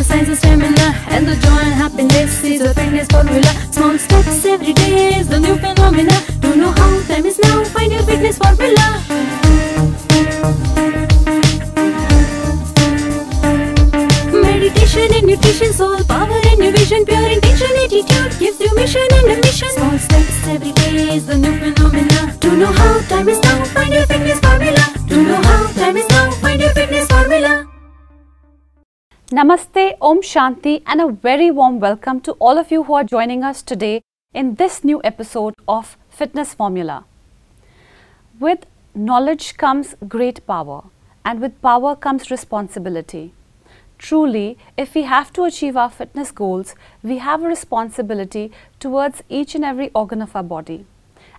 the science of stamina and the joy and happiness is a fitness formula. Small steps every day is the new phenomena. Don't know how, time is now, find your fitness formula. Meditation and nutrition, soul power and new vision, pure intention, attitude gives you mission and ambition. Small steps every day is the new phenomena. Don't know how, time is now, find your fitness formula. Don't know how, time is now, find your fitness formula. Namaste, Om Shanti, and a very warm welcome to all of you who are joining us today in this new episode of Fitness Formula. With knowledge comes great power, and with power comes responsibility. Truly, if we have to achieve our fitness goals, we have a responsibility towards each and every organ of our body.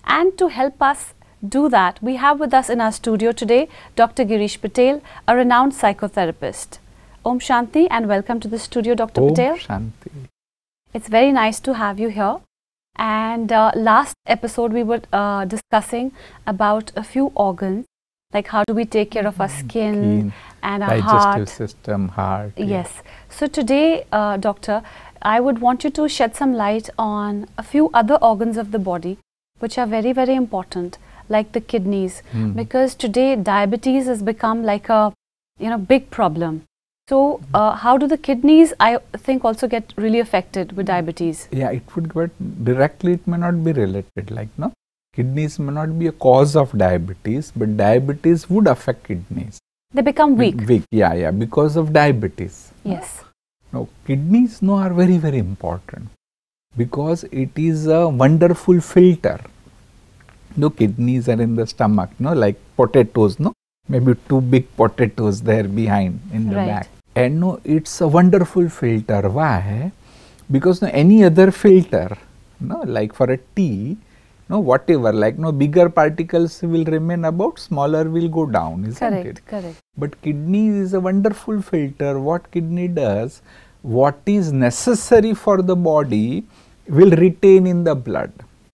And to help us do that, we have with us in our studio today Dr.Grish Patel, a renowned psychotherapist. Om Shanti and welcome to the studio, Dr. Patel. Om Shanti. It's very nice to have you here. And last episode we were discussing about a few organs, like how do we take care of our skin and our heart. Digestive system, heart. Yes. So today, Doctor, I would want you to shed some light on a few other organs of the body which are very, very important, like the kidneys, because today diabetes has become like a big problem. So, how do the kidneys, I think, also get really affected with diabetes? Yeah, it would, but directly it may not be related. Like, no, kidneys may not be a cause of diabetes, but diabetes would affect kidneys. They become weak. Weak, yeah, because of diabetes. Yes. Now, kidneys, are very, very important because it is a wonderful filter. Kidneys are in the stomach, like potatoes, maybe two big potatoes there behind in the back. And it's a wonderful filter. Why? Because any other filter, like for a tea, whatever, like bigger particles will remain about, smaller will go down, isn't it? Correct. But kidney is a wonderful filter. What kidney does, what is necessary for the body will retain in the blood.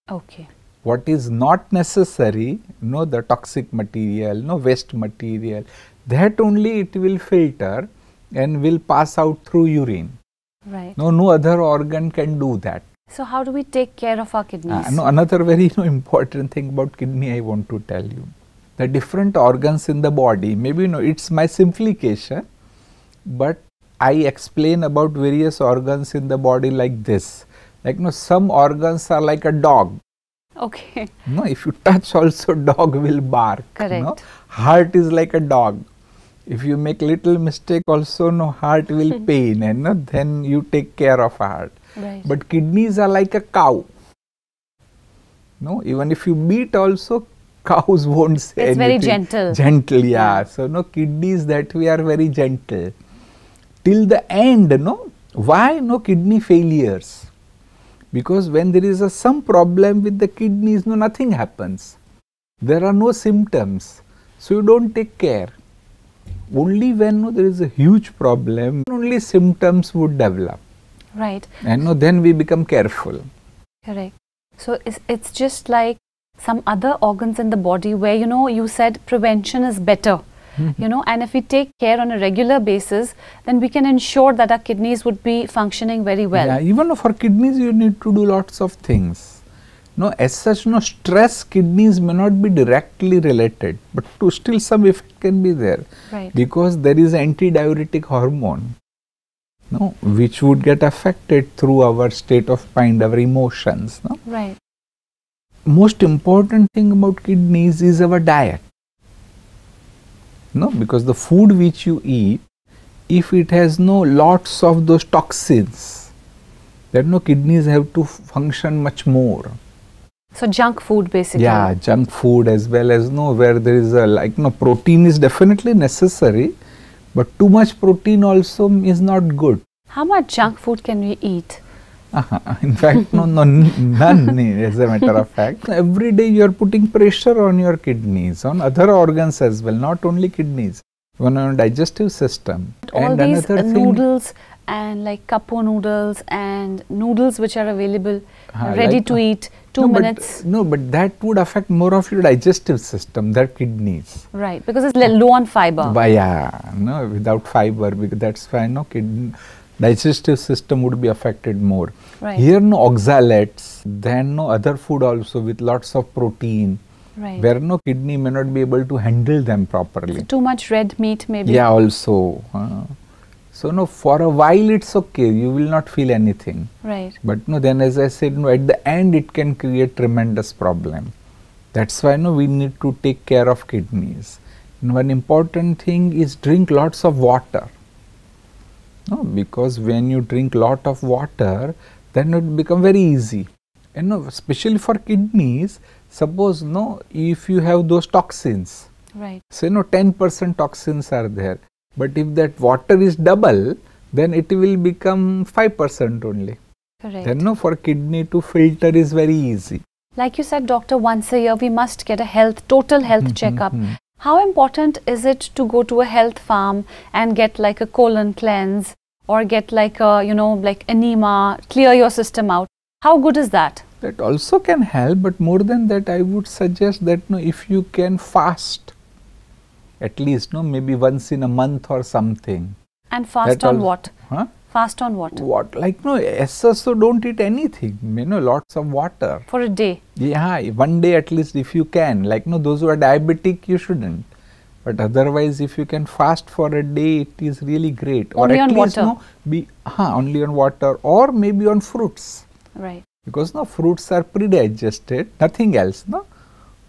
Okay. What is not necessary, the toxic material, waste material, that only it will filter and will pass out through urine. Right. No other organ can do that. So how do we take care of our kidneys? Another very important thing about kidney I want to tell you. The different organs in the body, maybe it's my simplification, but I explain about various organs in the body like this. Like some organs are like a dog. Okay. If you touch also, dog will bark. Correct. Heart is like a dog. If you make little mistake also, heart will pain, and then you take care of heart. Right. But kidneys are like a cow. Even if you beat also, cows won't say anything. It's very gentle. Gentle, yeah. So kidneys that we are very gentle. Till the end, why kidney failures? Because when there is some problem with the kidneys, nothing happens. There are no symptoms. So you don't take care. Only when there is a huge problem, only symptoms would develop. Right. And then we become careful. Correct. So it's just like some other organs in the body where, you said prevention is better. And if we take care on a regular basis, then we can ensure that our kidneys would be functioning very well. Yeah, even for kidneys, you need to do lots of things. As such, stress, kidneys may not be directly related, but still some effect can be there. Right. Because there is antidiuretic hormone, which would get affected through our state of mind, our emotions. Right. Most important thing about kidneys is our diet. Because the food which you eat, if it has lots of those toxins, then kidneys have to function much more. So junk food basically. Yeah, junk food as well as where there is protein is definitely necessary, but too much protein also is not good. How much junk food can we eat? In fact, none as a matter of fact. Every day you are putting pressure on your kidneys, on other organs as well, not only kidneys, even on digestive system. All these noodles and like kapo noodles and noodles which are available ready to eat, 2 minutes. But that would affect more of your digestive system, their kidneys. Right, because it's low on fiber. Without fiber, because that's why digestive system would be affected more. Right. Here no oxalates, then no other food also with lots of protein, Right. where no kidney may not be able to handle them properly. So too much red meat maybe. Yeah, also. So no, for a while it's okay, you will not feel anything. Right. But no, then as I said, no, at the end it can create tremendous problem. That's why no, we need to take care of kidneys. And one important thing is drink lots of water. No, because when you drink lot of water, then it become very easy. And no, especially for kidneys, suppose no, if you have those toxins, Right. say no 10% toxins are there, but if that water is double, then it will become 5% only. Correct. Then no, for kidney to filter is very easy. Like you said, doctor, once a year we must get a total health checkup. How important is it to go to a health farm and get like a colon cleanse or get like a, like enema, clear your system out? How good is that? That also can help, but more than that, I would suggest that no, if you can fast, at least no, maybe once in a month or something. And fast That on al- what? Huh? Fast on what? What? Like no, so don't eat anything. Lots of water. For a day. Yeah, one day at least if you can. Like no, those who are diabetic, you shouldn't. But otherwise, if you can fast for a day, it is really great. Only or at on least, water. Only on water, or maybe on fruits. Right. Because no, fruits are pre-digested, nothing else. No,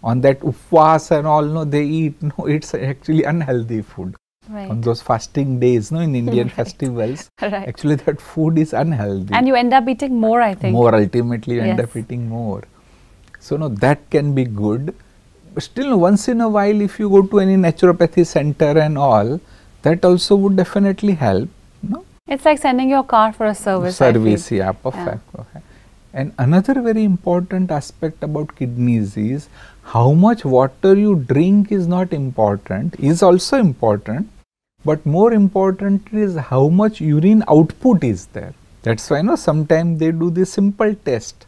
on that upvas and all, no, they eat. No, it's actually unhealthy food. Right. On those fasting days, no, in Indian Right. festivals, Right. actually that food is unhealthy. And you end up eating more, I think. More, ultimately you end Yes. up eating more. So no, that can be good. But still, once in a while, if you go to any naturopathy center and all, that also would definitely help. No? It's like sending your car for a service. I feel. Service, yeah, perfect. Perfect. And another very important aspect about kidneys is how much water you drink is not important, is also important, but more important is how much urine output is there. That's why sometimes they do this simple test.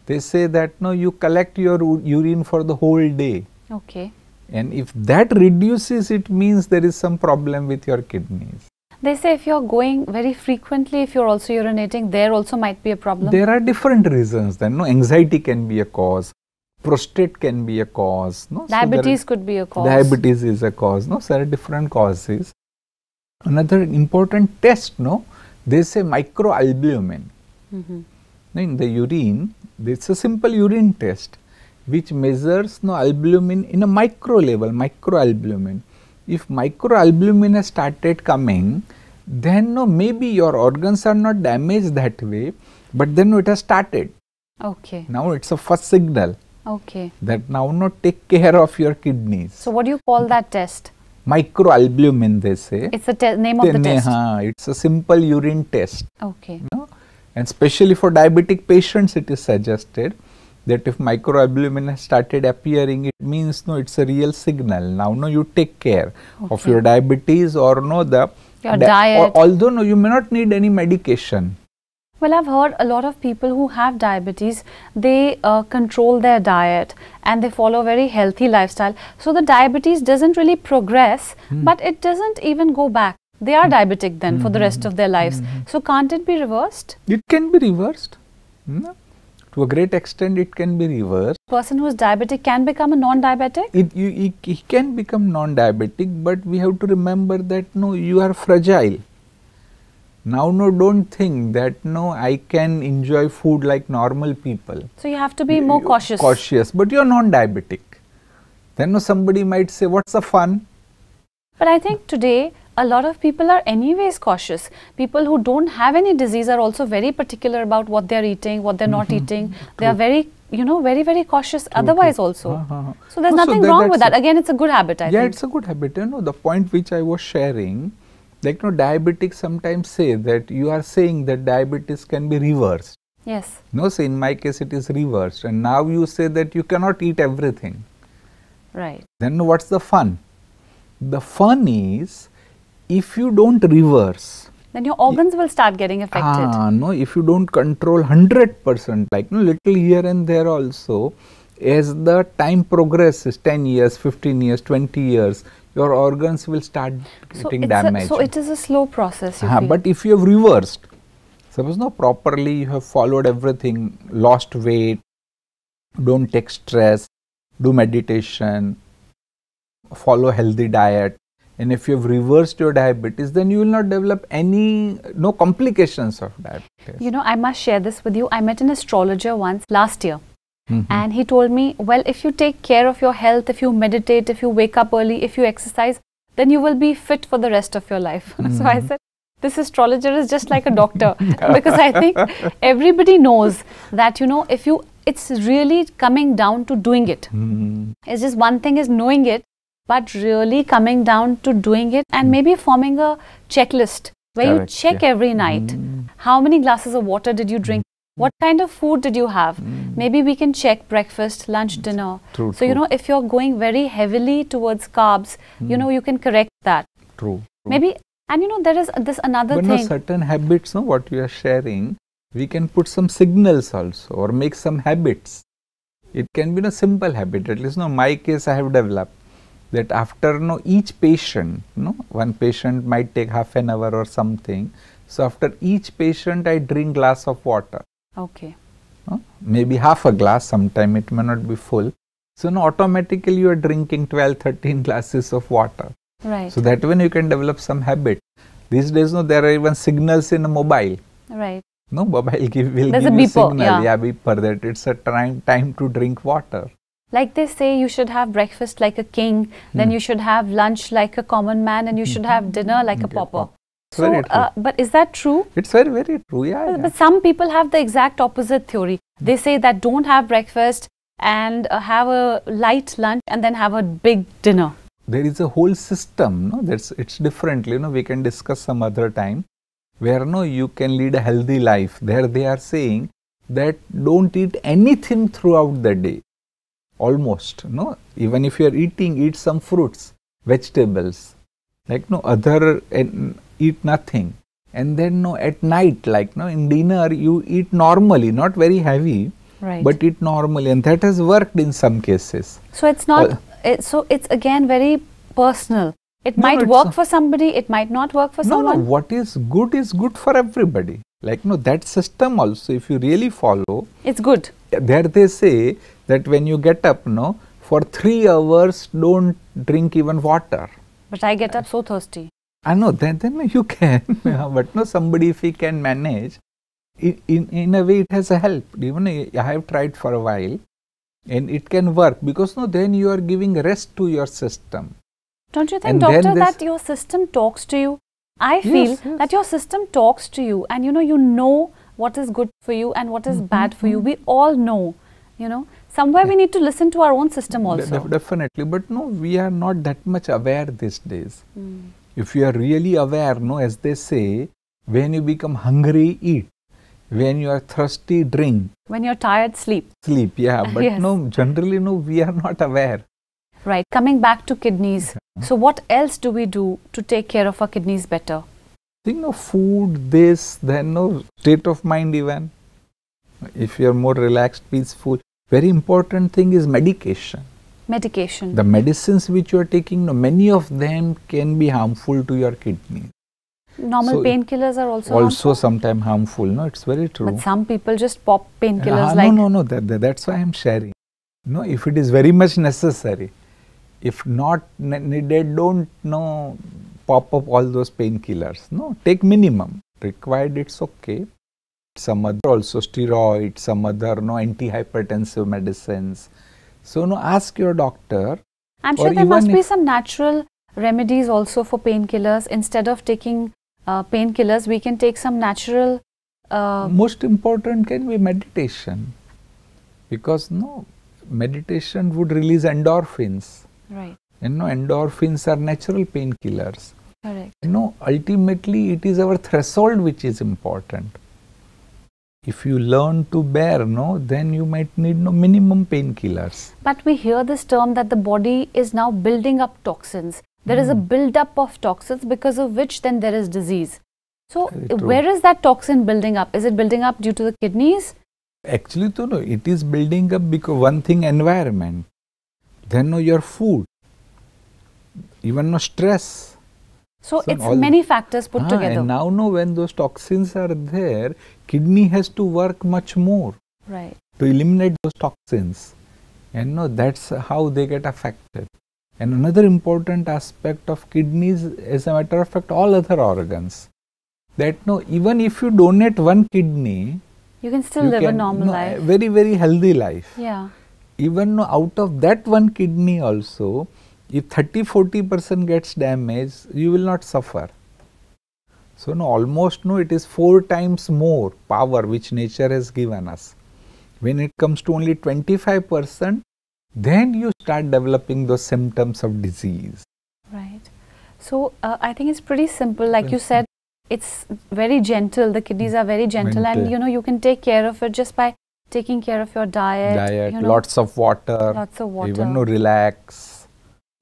They say that you collect your urine for the whole day. Okay. And if that reduces, it means there is some problem with your kidneys. They say if you're going very frequently, if you're also urinating, there also might be a problem. There are different reasons. Then anxiety can be a cause, prostate can be a cause. No? Diabetes could be a cause. Diabetes is a cause. No, so there are different causes. Another important test, they say microalbumin. In the urine, it's a simple urine test which measures albumin in a micro level, microalbumin. If microalbumin has started coming, then maybe your organs are not damaged that way, but then it has started. Okay. Now it's a first signal Okay. that now take care of your kidneys. So what do you call that test? Microalbumin, they say. It's the name of the test. It's a simple urine test. Okay. And especially for diabetic patients, it is suggested that if microalbumin has started appearing, it means it's a real signal. Now you take care of your diabetes or your diet. Although you may not need any medication. Well, I've heard a lot of people who have diabetes, they control their diet and they follow a very healthy lifestyle. So the diabetes doesn't really progress, but it doesn't even go back. They are diabetic then for the rest of their lives. So can't it be reversed? It can be reversed. To a great extent, it can be reversed. Person who is diabetic can become a non-diabetic? He can become non-diabetic, but we have to remember that you are fragile. Now don't think that I can enjoy food like normal people. So you have to be more cautious. Cautious, but you are non-diabetic. Then somebody might say, what's the fun? But I think today a lot of people are anyways cautious. People who don't have any disease are also very particular about what they're eating, what they're not eating. They are very, very, very cautious otherwise also. So there's nothing wrong with that. Again, it's a good habit, I think. Yeah, it's a good habit. The point which I was sharing, like diabetics sometimes say that you are saying that diabetes can be reversed. Yes. So in my case it is reversed, and now you say that you cannot eat everything. Right. Then what's the fun? The fun is if you don't reverse, then your organs will start getting affected. If you don't control 100%, like little here and there also, as the time progresses, 10 years, 15 years, 20 years, your organs will start getting damaged. So it is a slow process, you feel? But if you have reversed, suppose no properly you have followed everything, lost weight, don't take stress, do meditation, follow healthy diet, and if you have reversed your diabetes, then you will not develop no complications of diabetes. You know, I must share this with you. I met an astrologer once last year. And he told me, well, if you take care of your health, if you meditate, if you wake up early, if you exercise, then you will be fit for the rest of your life. So I said, this astrologer is just like a doctor, because I think everybody knows that, you know, it's really coming down to doing it. It's just one thing is knowing it, but really coming down to doing it, and maybe forming a checklist where you check every night. How many glasses of water did you drink? What kind of food did you have? Maybe we can check breakfast, lunch, dinner. True, so, you know, if you're going very heavily towards carbs, you know, you can correct that. True. Maybe, and you know, there is this another but thing. No, certain habits, no, what you are sharing, we can put some signals also, or make some habits. It can be a simple habit. At least, no, my case I have developed that after each patient, one patient might take half an hour or something. So after each patient, I drink glass of water. Okay. Maybe half a glass, sometime it may not be full. So automatically you are drinking 12, 13 glasses of water. Right. So that when you can develop some habit. These days, there are even signals in a mobile. Right. Mobile will give There's you a beeper, signal. Beeper, that it's a time to drink water. Like they say, you should have breakfast like a king, then you should have lunch like a common man, and you should have dinner like a pauper. So, but is that true? It's very, very true, But some people have the exact opposite theory. They say that don't have breakfast and have a light lunch and then have a big dinner. There is a whole system, it's differently, we can discuss some other time, where you can lead a healthy life. There they are saying that don't eat anything throughout the day. Almost, even if you are eating, eat some fruits, vegetables, like eat nothing. And then at night, in dinner, you eat normally, not very heavy, but eat normally, and that has worked in some cases. So it's not, so it's again very personal. It might work for somebody, it might not work for someone. What is good for everybody. That system also, if you really follow, it's good. There they say that when you get up, for 3 hours, don't drink even water. But I get up so thirsty. I know, then you can, but somebody if he can manage, in a way it has a help. Even I have tried for a while, and it can work, because then you are giving rest to your system. Don't you think, doctor, that your system talks to you? I feel that your system talks to you, and you know what is good for you and what is bad for you. We all know, somewhere we need to listen to our own system also. Definitely, but we are not that much aware these days. If you are really aware, as they say, when you become hungry, eat. When you are thirsty, drink. When you're tired, sleep. Sleep, but generally, we are not aware. Right. Coming back to kidneys. So what else do we do to take care of our kidneys better? Food, then state of mind even. If you are more relaxed, peaceful. Very important thing is medication. Medication. The medicines which you are taking, many of them can be harmful to your kidney. Normal painkillers are also harmful? Sometimes harmful. It's very true. But some people just pop painkillers No. That's why I am sharing. If it is very much necessary. If not needed, don't pop up all those painkillers. Take minimum. Required, it's okay. Some other also steroids, some other antihypertensive medicines. So ask your doctor. I'm sure there must be some natural remedies also for painkillers. Instead of taking painkillers, we can take some natural. Most important can be meditation, because meditation would release endorphins. Right. And endorphins are natural painkillers. Correct. Ultimately it is our threshold which is important. If you learn to bear, then you might need minimum painkillers. But we hear this term that the body is now building up toxins. There is a build-up of toxins, because of which then there is disease. So where is that toxin building up? Is it building up due to the kidneys? Actually, no, it is building up because one thing environment, then no, your food, even no stress. So it's many factors put together. And now no, when those toxins are there, kidney has to work much more. Right. To eliminate those toxins. And no, that's how they get affected. And another important aspect of kidneys, as a matter of fact, all other organs, that no, even if you donate one kidney, you can still live a normal life. A very, very healthy life. Yeah. Even no, out of that one kidney also, if 30-40% gets damaged, you will not suffer. So no, almost no, it is 4 times more power which nature has given us. When it comes to only 25%, then you start developing those symptoms of disease. Right. So I think it's pretty simple. Like you said, it's very gentle. The kidneys are very gentle, and you know, you can take care of it just by taking care of your diet. You know, lots of water. Lots of water. Even no, relax.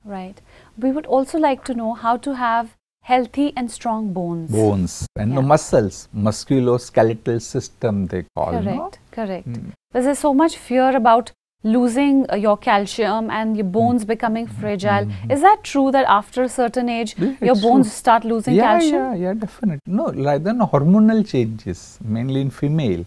Right. We would also like to know how to have healthy and strong bones. Bones and the muscles, musculoskeletal system they call. Correct, no? correct. There's so much fear about losing your calcium and your bones becoming fragile. Is that true that after a certain age, your bones start losing calcium? Yeah, definitely. No, rather than hormonal changes, mainly in female.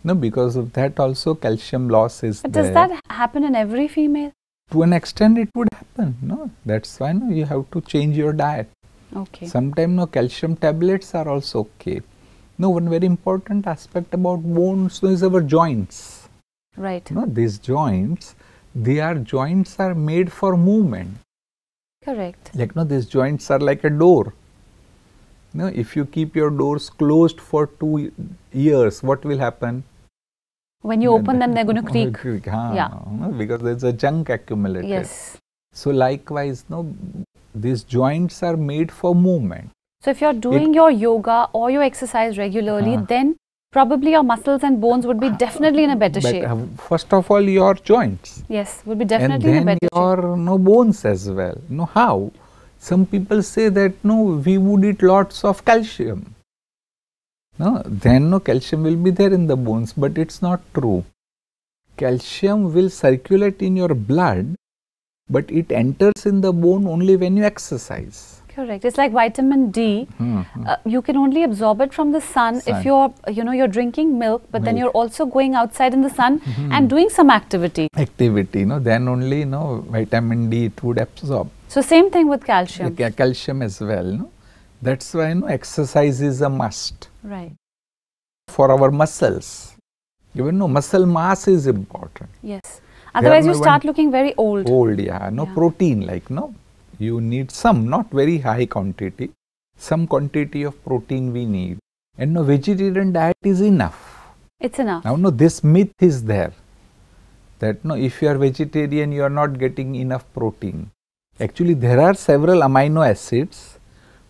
No, because of that also calcium loss is But there. does that happen in every female? To an extent it would happen, no. That's why no, you have to change your diet. Okay. Sometimes no, calcium tablets are also okay. No, one very important aspect about bones is our joints. Right. No, these joints, joints are made for movement. Correct. Like no, these joints are like a door. No, if you keep your doors closed for 2 years, what will happen? When you open them, they're going to creak. Yeah. No, because there's a junk accumulated. Yes. So likewise, no, these joints are made for movement. So if you're doing your yoga or your exercise regularly, then probably your muscles and bones would be definitely in a better shape. First of all, your joints. Yes, would be definitely in a better shape. And then your bones as well. No, how? Some people say that no, we would eat lots of calcium. No, then no, calcium will be there in the bones, but it's not true. Calcium will circulate in your blood, but it enters in the bone only when you exercise. Correct. It's like vitamin D. You can only absorb it from the sun if you're, you're drinking milk, but then you're also going outside in the sun and doing some activity. Then only, vitamin D it would absorb. So same thing with calcium. Calcium as well, no? That's why, exercise is a must. Right. For our muscles. Even muscle mass is important. Yes. Otherwise you start looking very old. Protein, you need some, not very high quantity, some quantity of protein we need. And vegetarian diet is enough. It's enough. Now, this myth is there, that if you are vegetarian, you are not getting enough protein. Actually, there are several amino acids,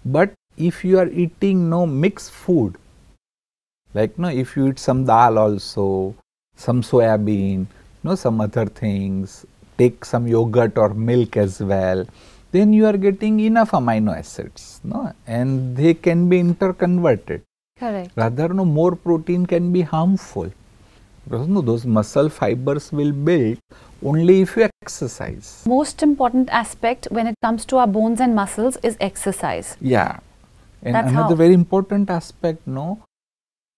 but if you are eating mixed food, if you eat some dal also, some soya bean, some other things, take some yogurt or milk as well, then you are getting enough amino acids, and they can be interconverted. Correct. Rather, more protein can be harmful, because those muscle fibers will build only if you exercise. Most important aspect when it comes to our bones and muscles is exercise. Yeah. And that's another very important aspect,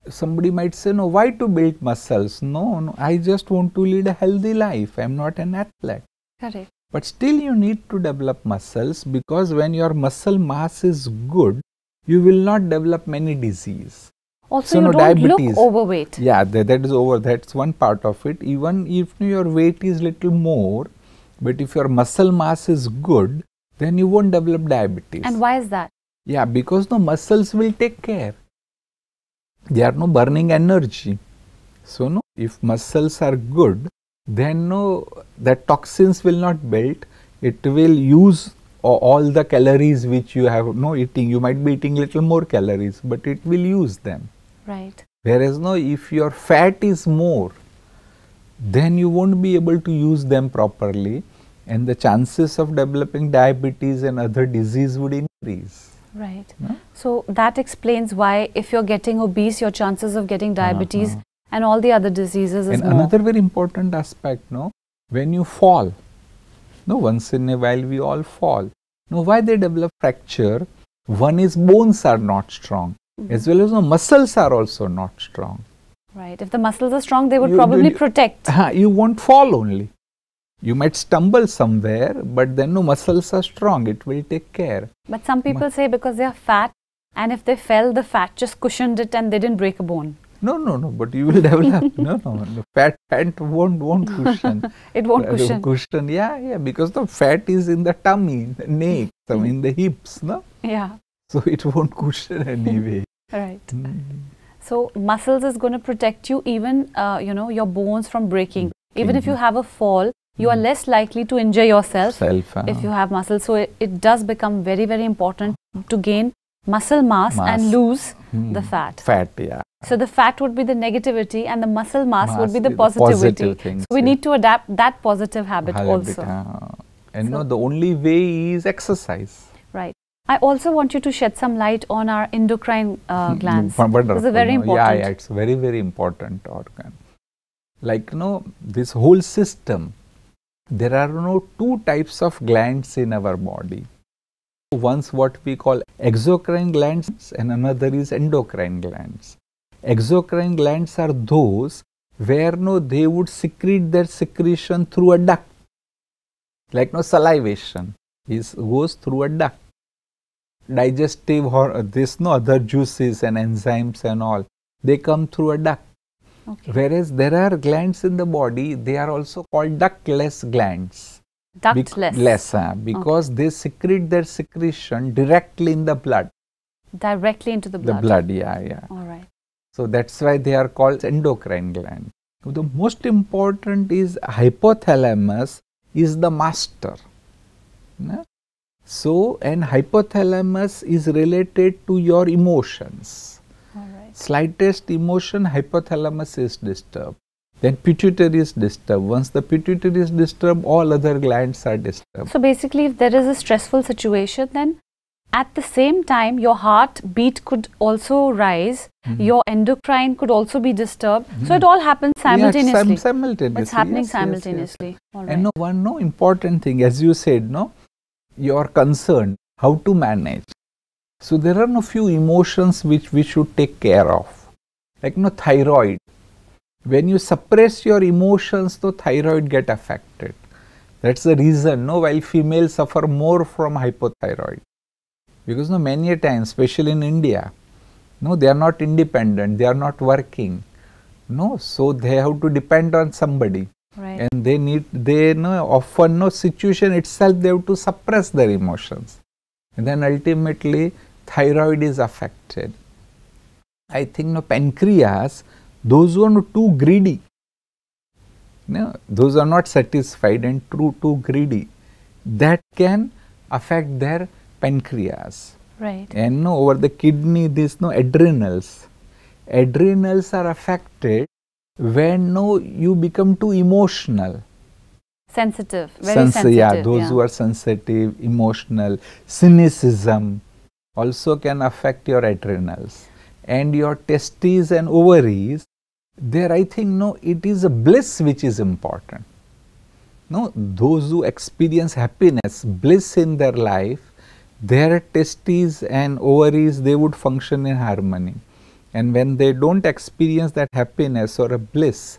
somebody might say, why to build muscles? No, I just want to lead a healthy life. I am not an athlete. Correct. But still you need to develop muscles, because when your muscle mass is good, you will not develop many disease. Also, you don't look overweight. Yeah, that's one part of it. Even if your weight is little more, but if your muscle mass is good, then you won't develop diabetes. And why is that? Yeah, because the muscles will take care. They are burning energy. So if muscles are good, then that toxins will not build. It will use all the calories which you have eating. You might be eating little more calories, but it will use them. Right. Whereas if your fat is more, then you won't be able to use them properly, and the chances of developing diabetes and other disease would increase. Right. So that explains why if you're getting obese, your chances of getting diabetes and all the other diseases is And more. another very important aspect, no, when you fall, no, once in a while we all fall. Now, why they develop fracture? One is bones are not strong, as well as muscles are also not strong. Right. If the muscles are strong, they would You- probably you- protect. You won't fall only. You might stumble somewhere, but then no, muscles are strong. It will take care. But some people say because they are fat, and if they fell, the fat just cushioned it and they didn't break a bone. No, but you will develop. no, fat won't cushion. It won't cushion. Cushion, yeah, because the fat is in the tummy, the neck, in the hips, no? Yeah. So it won't cushion anyway. Right. So muscles is going to protect you, even your bones from breaking. Even if you have a fall, you are less likely to injure yourself if you have muscles. So it does become very, very important to gain muscle mass and lose the fat. Fat, yeah. So the fat would be the negativity and the muscle mass would be the is positivity. positive things, So we need to adapt that positive habit also. And no, the only way is exercise. Right. I also want you to shed some light on our endocrine glands. Wonderful, This is very important. Yeah, it's very, very important organ. Like, this whole system, there are two types of glands in our body. One's what we call exocrine glands and another is endocrine glands. Exocrine glands are those where they would secrete their secretion through a duct. Like salivation goes through a duct. Digestive or other juices and enzymes and all, they come through a duct. Okay. Whereas there are glands in the body, they are also called ductless glands. Ductless. Because they secrete their secretion directly in the blood. Directly into the blood. The blood, yeah. All right. So that's why they are called endocrine glands. The most important is hypothalamus is the master. So, and hypothalamus is related to your emotions. All right. Slightest emotion, hypothalamus is disturbed. Then pituitary is disturbed. Once the pituitary is disturbed, all other glands are disturbed. So basically, if there is a stressful situation, then at the same time, your heartbeat could also rise, your endocrine could also be disturbed. So it all happens simultaneously. Yeah, simultaneously. It's happening Yes, simultaneously. Yes. All right. And one important thing, as you said, you are concerned how to manage. So there are few emotions which we should take care of. Like thyroid. When you suppress your emotions, the thyroid get affected. That's the reason, while females suffer more from hypothyroid. Because many a times, especially in India, they are not independent, they are not working. So they have to depend on somebody. Right. And they often situation itself they have to suppress their emotions. And then ultimately thyroid is affected. I think pancreas, those who are too greedy, those are not satisfied and too greedy, that can affect their pancreas. Right. And over the kidney, adrenals. Adrenals are affected when you become too emotional. Sensitive, very sensitive. Yeah, those who are sensitive, emotional. Cynicism also can affect your adrenals. And your testes and ovaries, there I think it is a bliss which is important. Those who experience happiness, bliss in their life, their testes and ovaries, they would function in harmony. And when they don't experience that happiness or a bliss,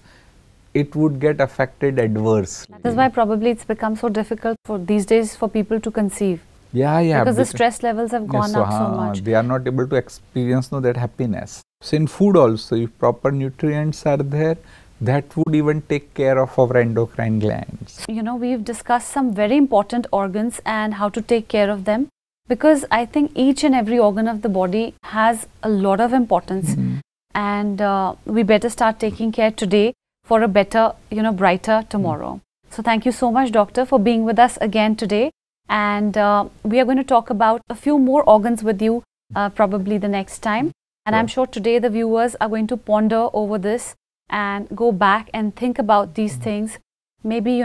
it would get affected adversely. That is why probably it's become so difficult for these days for people to conceive. Yeah. Because the stress levels have gone up so much. They are not able to experience that happiness. So in food also, if proper nutrients are there, that would even take care of our endocrine glands. We've discussed some very important organs and how to take care of them. Because I think each and every organ of the body has a lot of importance, and we better start taking care today for a better, brighter tomorrow. So thank you so much, Doctor, for being with us again today. And we are going to talk about a few more organs with you probably the next time. And I'm sure today the viewers are going to ponder over this and go back and think about these things. Maybe,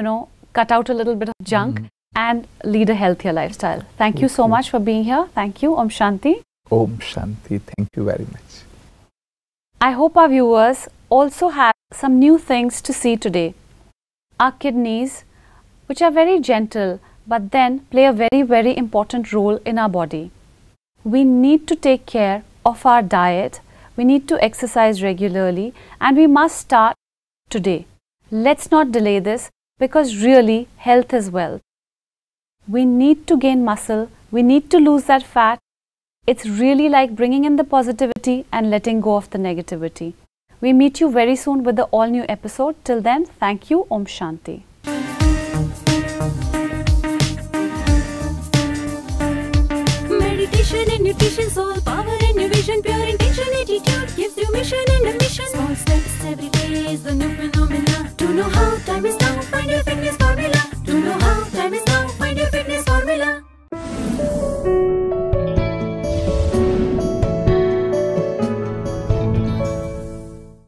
cut out a little bit of junk and lead a healthier lifestyle. Thank you so much for being here. Thank you. Om Shanti. Om Shanti. Thank you very much. I hope our viewers also have some new things to see today. Our kidneys, which are very gentle but then play a very, very important role in our body. We need to take care of our diet, we need to exercise regularly, and we must start today. Let's not delay this, because really health is wealth. We need to gain muscle, we need to lose that fat. It's really like bringing in the positivity and letting go of the negativity. We meet you very soon with the all new episode. Till then, thank you. Om Shanti. Meditation and nutrition, soul power and your vision, pure intention attitude gives you mission and a mission. Small steps every day is the new